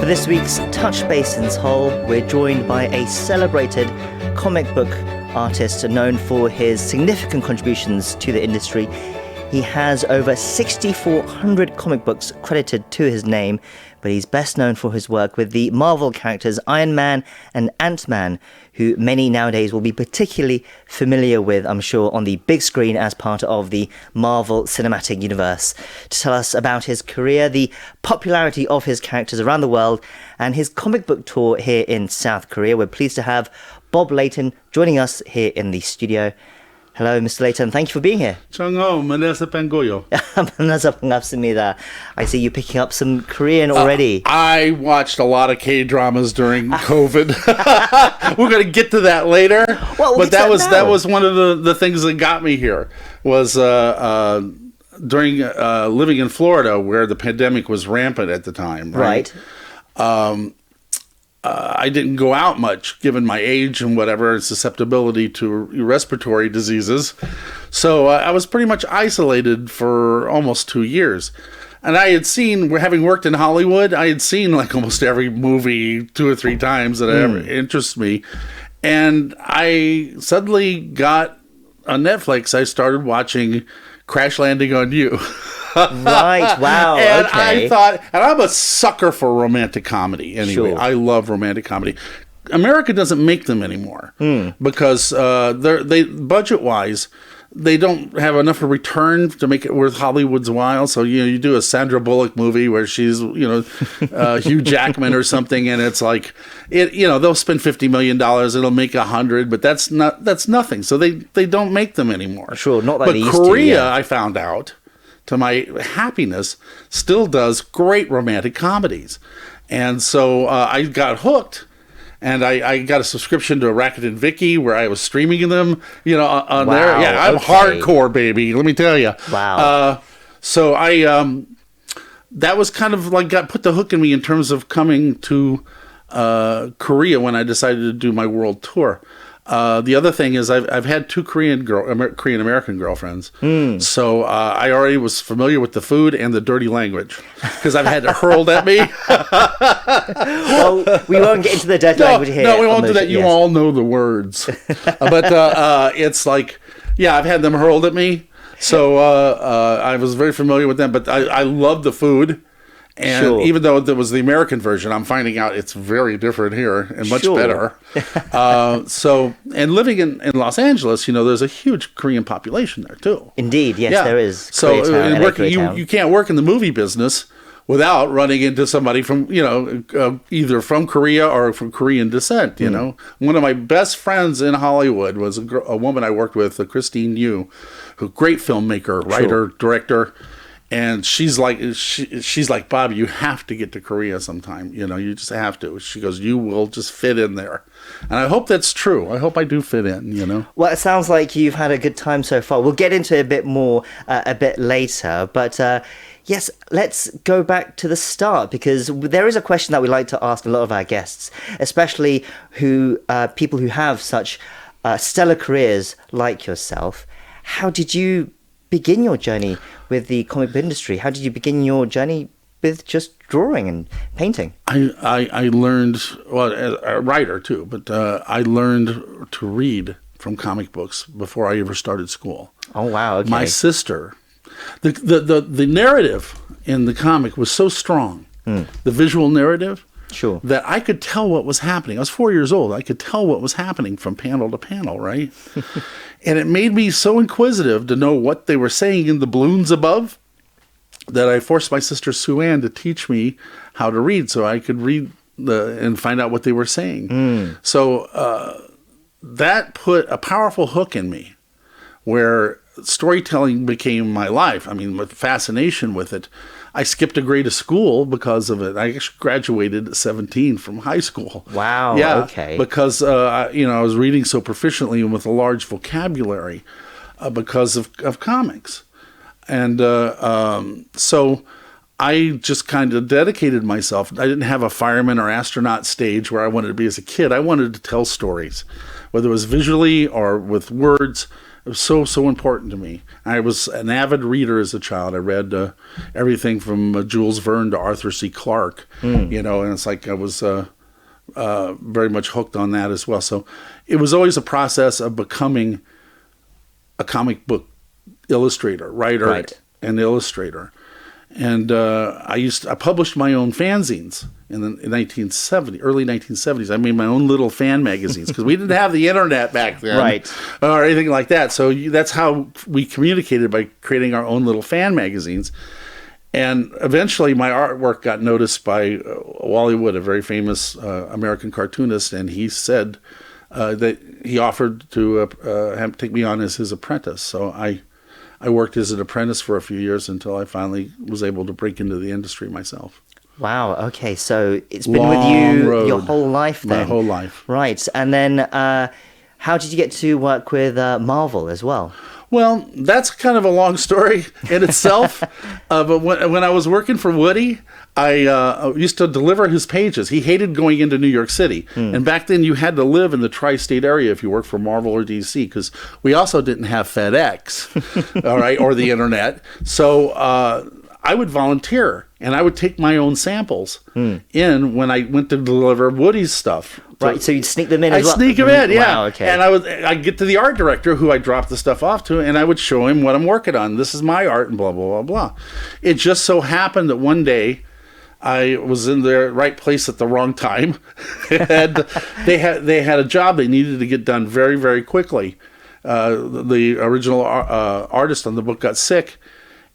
For this week's Touch Basin's Hole, we're joined by a celebrated comic book artist known for his significant contributions to the industry. He has over 6,400 comic books credited to his name, but he's best known for his work with the Marvel characters Iron Man and AntMan, who many nowadays will be particularly familiar with, I'm sure, on the big screen as part of the Marvel Cinematic Universe. To tell us about his career, the popularity of his characters around the world, and his comic book tour here in South Korea, we're pleased to have Bob Layton joining us here in the studio. Hello, Mr. Layton. Thank you for being here. 만나서 반가워요. 만나서 반갑습니다. I see you picking up some Korean already. I watched a lot of K-dramas during COVID. We're going to get to that later. Well, but that was one of the things that got me here. Was during living in Florida, where the pandemic was rampant at the time. Right. I didn't go out much, given my age and whatever, susceptibility to respiratory diseases. So I was pretty much isolated for almost 2 years. And I had seen, having worked in Hollywood, I had seen like almost every movie 2 or 3 times that ever interests me. And I suddenly got, on Netflix, I started watching Crash Landing on You. Right, wow, and okay. I thought, and I'm a sucker for romantic comedy anyway. Sure. I love romantic comedy. America doesn't make them anymore because they budget-wise, they don't have enough of a return to make it worth Hollywood's while. So, you do a Sandra Bullock movie where she's, Hugh Jackman or something, and it's like, they'll spend $50 million, it'll make 100, but that's nothing. So they don't make them anymore. Sure, not like they used to. But Korea, yeah. I found out, to my happiness, still does great romantic comedies. And so I got hooked. And I got a subscription to Rakuten Viki where I was streaming them, on there. Yeah, I'm hardcore, baby. Let me tell you. Wow. So that was kind of like put the hook in me in terms of coming to Korea when I decided to do my world tour. The other thing is I've had 2 Korean American girlfriends, so I already was familiar with the food and the dirty language because I've had it hurled at me. Well, we won't get into the dirty language here. No, we won't do that. You all know the words, but it's like, I've had them hurled at me, so I was very familiar with them. But I love the food. And even though there was the American version, I'm finding out it's very different here and much better. And living in Los Angeles, there's a huge Korean population there too. Indeed, yes, there is. So you can't work in the movie business without running into somebody from, either from Korea or from Korean descent, One of my best friends in Hollywood was a woman I worked with, Christine Yu, who great filmmaker, writer, director. And she's like, Bob, you have to get to Korea sometime. You just have to. She goes, you will just fit in there. And I hope that's true. I hope I do fit in, Well, it sounds like you've had a good time so far. We'll get into it a bit more a bit later. But yes, let's go back to the start, because there is a question that we like to ask a lot of our guests, especially people who have such stellar careers like yourself. How did you begin your journey with the comic book industry? How did you begin your journey with just drawing and painting? I learned, as a writer too, but I learned to read from comic books before I ever started school. Oh, wow. Okay. My sister, the narrative in the comic was so strong, the visual narrative, that I could tell what was happening. I was 4 years old. I could tell what was happening from panel to panel, right? And it made me so inquisitive to know what they were saying in the balloons above that I forced my sister Sue-Ann to teach me how to read so I could read and find out what they were saying. So that put a powerful hook in me where storytelling became my life. I mean, with fascination with it. I skipped a grade of school because of it. I actually graduated at 17 from high school. Wow. Yeah, okay. Because I was reading so proficiently and with a large vocabulary because of comics, and so I just kind of dedicated myself. I didn't have a fireman or astronaut stage where I wanted to be as a kid. I wanted to tell stories, whether it was visually or with words. It was so important to me. I was an avid reader as a child. I read everything from Jules Verne to Arthur C. Clarke, and it's like I was very much hooked on that as well. So it was always a process of becoming a comic book illustrator, writer, right. and illustrator. And I published my own fanzines in the early 1970s. I made my own little fan magazines because we didn't have the internet back then, right, or anything like that. So that's how we communicated, by creating our own little fan magazines. And eventually, my artwork got noticed by Wally Wood, a very famous American cartoonist, and he said that he offered to take me on as his apprentice. So I worked as an apprentice for a few years until I finally was able to break into the industry myself. Wow. Okay. So it's been with you your whole life then? My whole life. Right. And then how did you get to work with Marvel as well? Well, that's kind of a long story in itself. But when I was working for Woody, I used to deliver his pages. He hated going into New York City. And back then you had to live in the tri-state area if you worked for Marvel or DC, because we also didn't have FedEx, all right, or the internet. So I would volunteer, and I would take my own samples in when I went to deliver Woody's stuff. Right, so you'd sneak them in as well? I'd sneak them in, yeah. Wow, okay. And I'd get to the art director, who I dropped the stuff off to, and I would show him what I'm working on. This is my art, and blah, blah, blah, blah. It just so happened that one day I was in the right place at the wrong time. And they had a job they needed to get done very, very quickly. The original artist on the book got sick,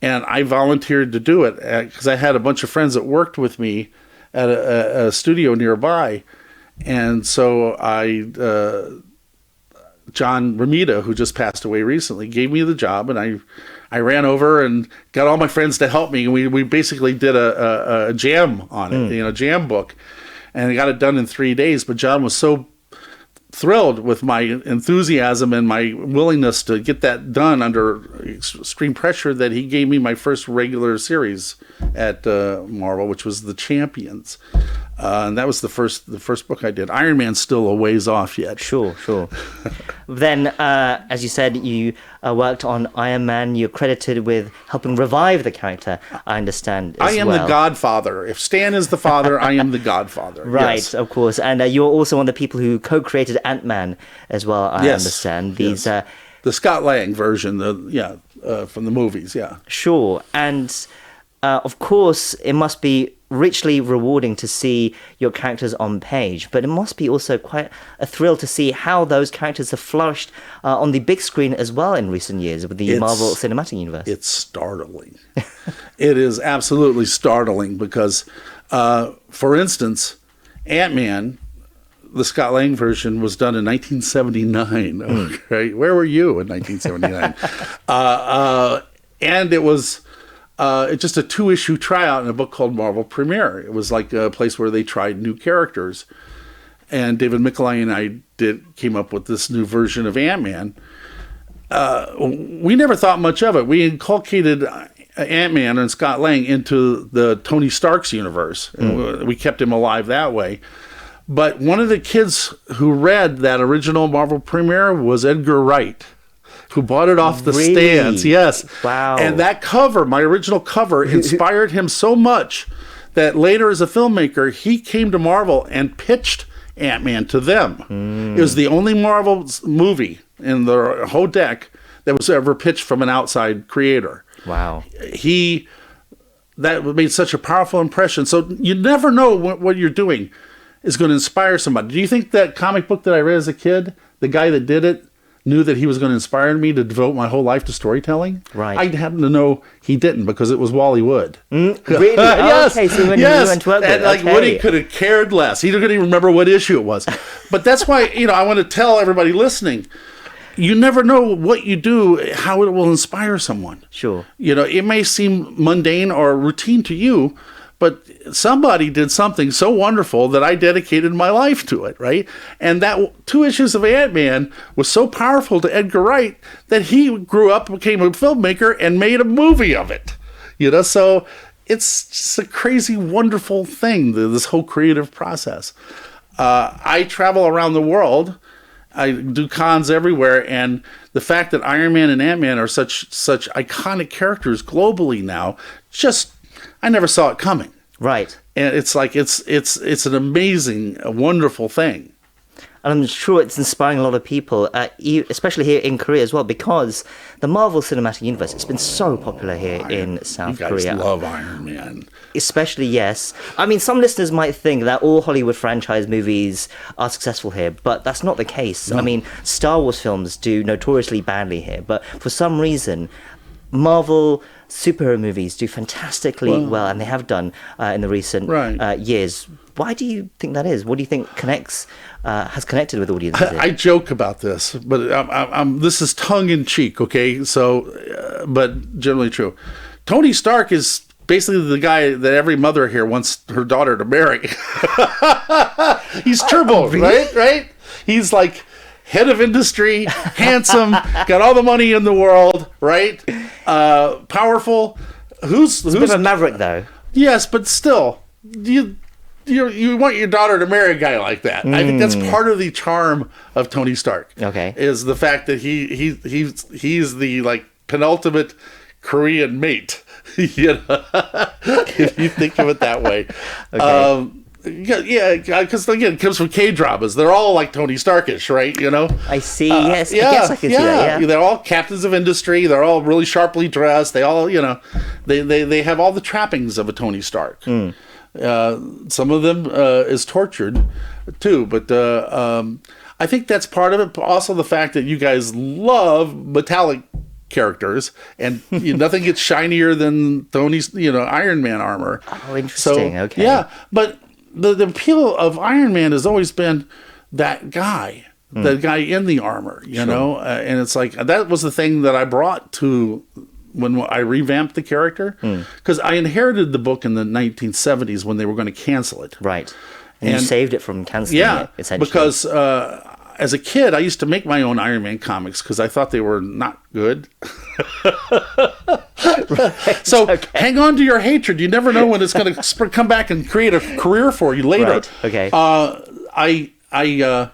and I volunteered to do it because I had a bunch of friends that worked with me at a studio nearby. And so John Romita, who just passed away recently, gave me the job, and I ran over and got all my friends to help me. And we basically did a jam on it, jam book, and I got it done in 3 days. But John was so thrilled with my enthusiasm and my willingness to get that done under extreme pressure that he gave me my first regular series at Marvel, which was The Champions. And that was the first book I did. Iron Man's still a ways off yet. Sure. Then, as you said, you worked on Iron Man. You're credited with helping revive the character, I understand, I am the godfather. If Stan is the father, I am the godfather. Right, yes. Of course. And you're also one of the people who co-created AntMan as well, I understand. These the Scott Lang version, from the movies, yeah. Sure. And, of course, it must be richly rewarding to see your characters on page, but it must be also quite a thrill to see how those characters have flourished on the big screen as well in recent years with the Marvel Cinematic Universe. It's startling. It is absolutely startling because, for instance, Ant-Man, the Scott Lang version, was done in 1979. Okay, where were you in 1979? And it was it's just a 2-issue tryout in a book called Marvel Premiere. It was like a place where they tried new characters. And David Michelai and I came up with this new version of Ant-Man. We never thought much of it. We inculcated Ant-Man and Scott Lang into the Tony Stark's universe. And we kept him alive that way. But one of the kids who read that original Marvel Premiere was Edgar Wright, who bought it off the stands. Yes. Wow. And that cover, my original cover, inspired him so much that later as a filmmaker, he came to Marvel and pitched Ant-Man to them. It was the only Marvel movie in the whole deck that was ever pitched from an outside creator. Wow. That made such a powerful impression. So you never know what you're doing is going to inspire somebody. Do you think that comic book that I read as a kid, the guy that did it, knew that he was going to inspire me to devote my whole life to storytelling? Right. I happen to know he didn't because it was Wally Wood. Really? Yes. Okay, so when you went to work with, and like Woody could have cared less. He didn't even remember what issue it was. But that's why, I want to tell everybody listening, you never know what you do, how it will inspire someone. Sure. It may seem mundane or routine to you, but somebody did something so wonderful that I dedicated my life to it, right? And that 2 issues of Ant-Man was so powerful to Edgar Wright that he grew up, became a filmmaker, and made a movie of it. So it's just a crazy, wonderful thing, this whole creative process. I travel around the world I do cons everywhere, and the fact that Iron Man and Ant-Man are such iconic characters globally now, I never saw it coming. Right. And it's like it's an amazing, a wonderful thing. And I'm sure it's inspiring a lot of people, especially here in Korea as well, because the Marvel Cinematic Universe has been so popular here in South Korea. You guys love Iron Man. Especially, yes. I mean, some listeners might think that all Hollywood franchise movies are successful here, but that's not the case. No. I mean, Star Wars films do notoriously badly here, but for some reason, Marvel superhero movies do fantastically well, and they have done in the recent years. Why do you think that is? What do you think has connected with audiences? I joke about this, but this is tongue in cheek, okay? So, but generally true. Tony Stark is basically the guy that every mother here wants her daughter to marry. He's turbo, really? Right? He's like head of industry, handsome, got all the money in the world, right? Powerful. Who's a bit of a maverick, though? Yes, but still, you want your daughter to marry a guy like that. I think that's part of the charm of Tony Stark. Okay, is the fact that he's the like penultimate Korean mate. You know, if you think of it that way. Okay. Yeah, because again, it comes from K-dramas. They're all like Tony Starkish, right? You know. I see. Yes, I guess I can see that. Yeah, they're all captains of industry. They're all really sharply dressed. They all, they have all the trappings of a Tony Stark. Some of them is tortured too, but I think that's part of it. Also, the fact that you guys love metallic characters, and nothing gets shinier than Tony's, Iron Man armor. Oh, interesting. So, okay. Yeah, but the appeal of Iron Man has always been that guy, the guy in the armor, you know, and it's like that was the thing that I brought to when I revamped the character, because I inherited the book in the 1970s when they were going to cancel it. Right. And you saved it from canceling it, essentially. Because as a kid, I used to make my own Iron Man comics because I thought they were not good. So hang on to your hatred. You never know when it's going to come back and create a career for you later. Right. Okay. I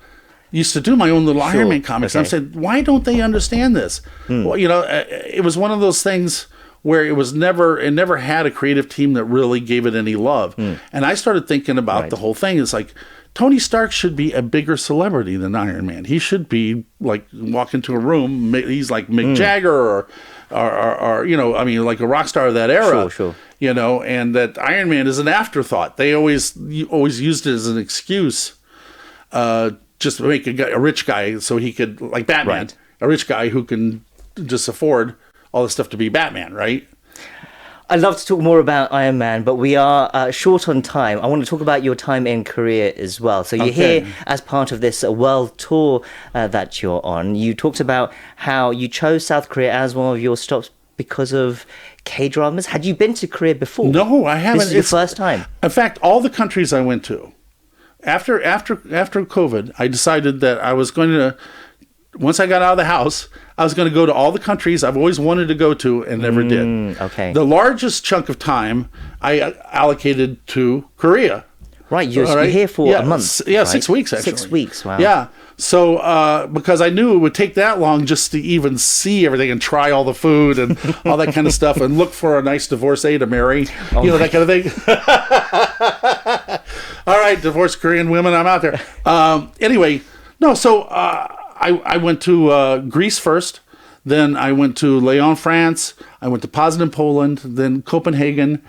used to do my own little Iron Man comics. Okay. And I said, why don't they understand this? Well, it was one of those things where it never had a creative team that really gave it any love. And I started thinking about the whole thing. It's like, Tony Stark should be a bigger celebrity than Iron Man. He should be like walk into a room. He's like Mick Jagger or like a rock star of that era. Sure. And that Iron Man is an afterthought. They always used it as an excuse, just to make a rich guy so he could, like Batman, a rich guy who can just afford all this stuff to be Batman, right? I'd love to talk more about Iron Man, but we are short on time. I want to talk about your time in Korea as well. So you're here as part of this world tour that you're on. You talked about how you chose South Korea as one of your stops because of K-dramas. Had you been to Korea before? No, I haven't. This is your first time? In fact, all the countries I went to, after COVID, I decided that I was going to, once I got out of the house, I was going to go to all the countries I've always wanted to go to and never did. Okay. The largest chunk of time I allocated to Korea. Right. You're here for a month. Yeah, right? 6 weeks, actually. 6 weeks, wow. Yeah. So, because I knew it would take that long just to even see everything and try all the food and all that kind of stuff and look for a nice divorcee to marry, that kind of thing. All right, divorced Korean women, I'm out there. Anyway, no, so I went to Greece first, then I went to Lyon, France, I went to Poznan, Poland, then Copenhagen,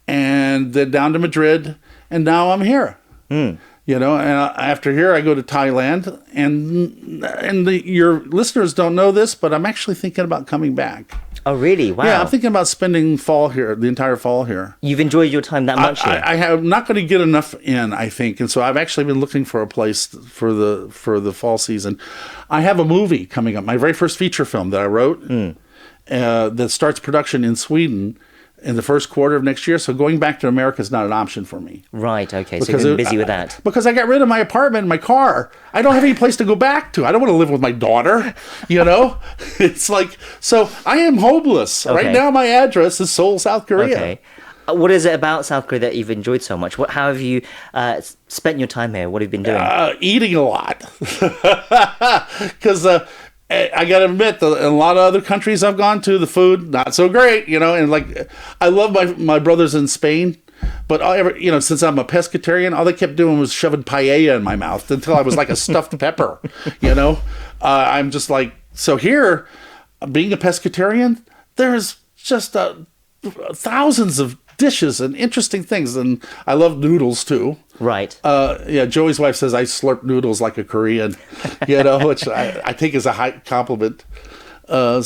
and then down to Madrid, and now I'm here. And after here I go to Thailand, and your listeners don't know this, but I'm actually thinking about coming back. Oh, really? Wow. Yeah, I'm thinking about spending fall here, the entire fall here. You've enjoyed your time that much here? I'm not going to get enough in, I think. And so I've actually been looking for a place for the fall season. I have a movie coming up, my very first feature film that I wrote that starts production in Sweden in the first quarter of next year. So going back to America is not an option for me. Right, okay. So you've been busy with that. Because I got rid of my apartment and my car. I don't have any place to go back to. I don't want to live with my daughter, It's like, so I am homeless. Okay. Right now my address is Seoul, South Korea. Okay. What is it about South Korea that you've enjoyed so much? How have you spent your time here? What have you been doing? Eating a lot. Because I got to admit, in a lot of other countries I've gone to, the food, not so great, And like, I love my brothers in Spain. But since I'm a pescatarian, all they kept doing was shoving paella in my mouth until I was like a stuffed pepper, I'm just like, so here, being a pescatarian, there's just thousands of dishes and interesting things. And I love noodles too. Right. Joey's wife says I slurp noodles like a Korean, which I think is a high compliment. I'm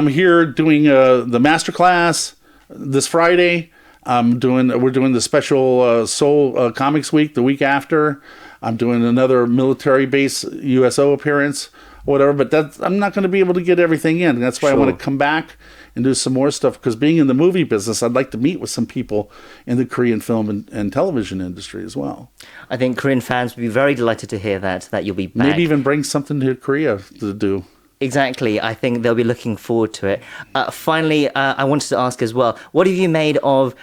here doing the masterclass this Friday. We're doing the special Seoul Comics Week the week after. I'm doing another military base USO appearance, whatever. But I'm not going to be able to get everything in. That's why I want to come back and do some more stuff. Because being in the movie business, I'd like to meet with some people in the Korean film and television industry as well. I think Korean fans would be very delighted to hear that you'll be back. Maybe even bring something to Korea to do. Exactly. I think they'll be looking forward to it. Finally, I wanted to ask as well, what have you made of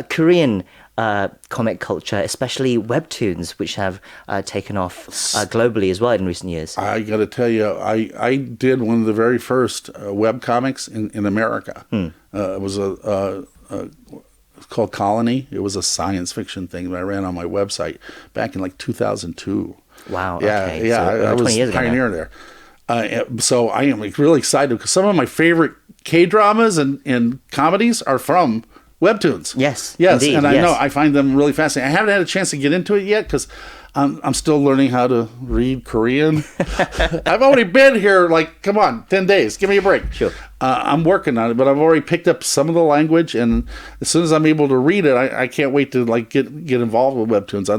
Korean comic culture, especially webtoons, which have taken off globally as well in recent years? I got to tell you, I did one of the very first web comics in America. It was it's called Colony. It was a science fiction thing that I ran on my website back in like 2002. Wow. Yeah, okay. yeah. So I was a pioneer there. So I am really excited because some of my favorite K-dramas and comedies are from webtoons. Yes, indeed, and I yes. know I find them really fascinating. I haven't had a chance to get into it yet because I'm still learning how to read Korean. I've already been here, like, come on, 10 days. Give me a break. Sure. I'm working on it, but I've already picked up some of the language, and as soon as I'm able to read it, I can't wait to like get involved with webtoons.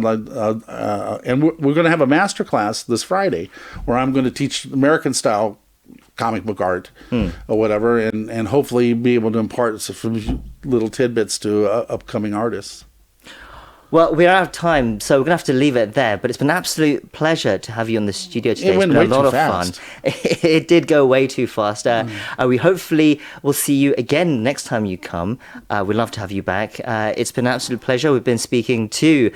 And we're going to have a master class this Friday where I'm going to teach American style comic book art or whatever, and hopefully be able to impart some little tidbits to upcoming artists. Well, we're out of time, so we're going to have to leave it there. But it's been an absolute pleasure to have you on the studio today. It went it's been way a lot too of fast. fun. It did go way too fast. We hopefully will see you again next time you come. We'd love to have you back. It's been an absolute pleasure. We've been speaking to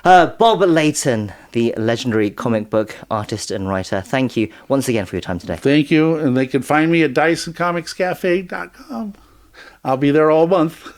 Bob Layton, the legendary comic book artist and writer. Thank you once again for your time today. Thank you. And they can find me at DysonComicsCafe.com. I'll be there all month.